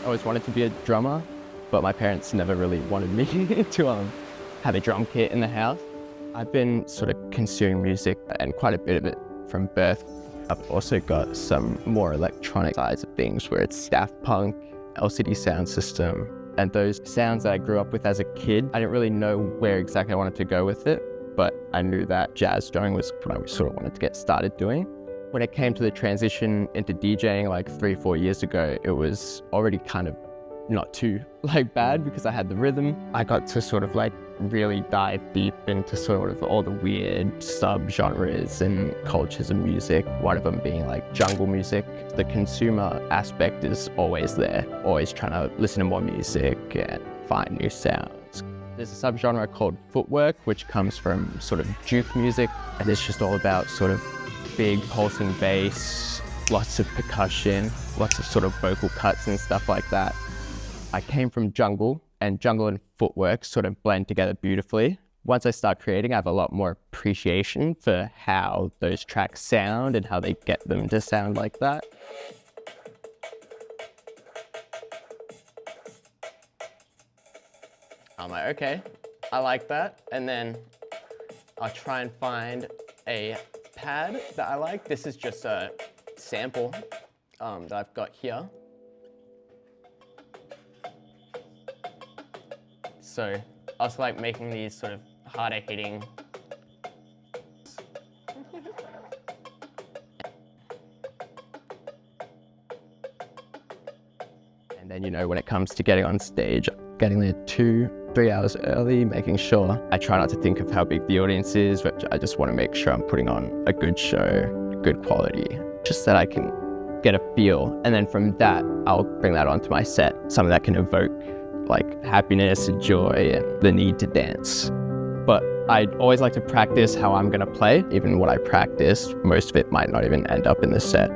always wanted to be a drummer, but my parents never really wanted me to have a drum kit in the house. I've been sort of consuming music and quite a bit of it from birth. I've also got some more electronic sides of things where it's Daft Punk, LCD Soundsystem, and those sounds that I grew up with as a kid. I didn't really know where exactly I wanted to go with it, but I knew that jazz drumming was what I sort of wanted to get started doing. When it came to the transition into DJing like 3-4 years ago, it was already kind of not too bad because I had the rhythm. I got to sort of really dive deep into sort of all the weird sub-genres and cultures of music, one of them being jungle music. The consumer aspect is always there, always trying to listen to more music and find new sounds. There's a sub-genre called footwork, which comes from sort of juke music, and it's just all about sort of big pulsing bass, lots of percussion, lots of sort of vocal cuts and stuff like that. I came from jungle, and jungle and footwork sort of blend together beautifully. Once I start creating, I have a lot more appreciation for how those tracks sound and how they get them to sound like that. I'm like, okay, I like that. And then I'll try and find a pad that I like. This is just a sample that I've got here. So I also like making these sort of harder hitting. And then, when it comes to getting on stage, getting there 2-3 hours early, making sure I try not to think of how big the audience is, but I just want to make sure I'm putting on a good show, good quality, just that I can get a feel. And then from that, I'll bring that onto my set, something that can evoke happiness and joy and the need to dance. But I'd always like to practice how I'm gonna play. Even what I practice, most of it might not even end up in the set.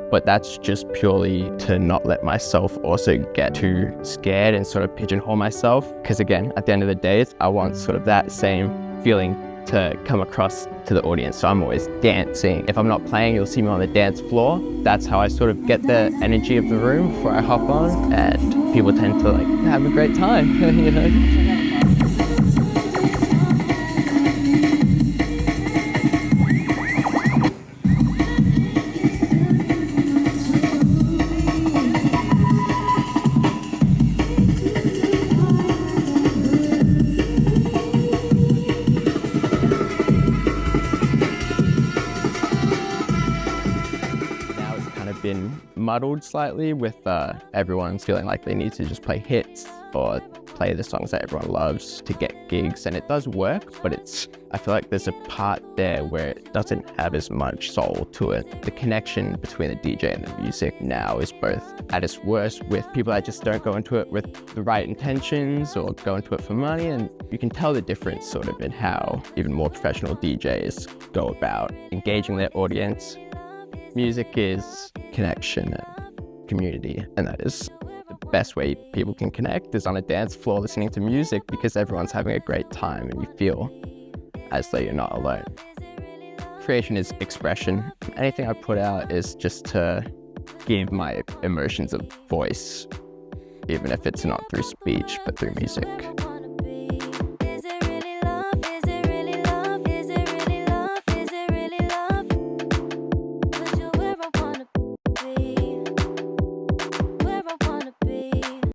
But that's just purely to not let myself also get too scared and sort of pigeonhole myself. Because again, at the end of the day, I want sort of that same feeling to come across to the audience. So I'm always dancing. If I'm not playing, you'll see me on the dance floor. That's how I sort of get the energy of the room before I hop on, and people tend to have a great time, been muddled slightly with everyone feeling like they need to just play hits or play the songs that everyone loves to get gigs, and it does work, but I feel like there's a part there where it doesn't have as much soul to it. The connection between the DJ and the music now is both at its worst with people that just don't go into it with the right intentions or go into it for money, and you can tell the difference sort of in how even more professional DJs go about engaging their audience. Music is connection and community, and that is the best way people can connect is on a dance floor listening to music, because everyone's having a great time and you feel as though you're not alone. Creation is expression. Anything I put out is just to give my emotions a voice, even if it's not through speech, but through music.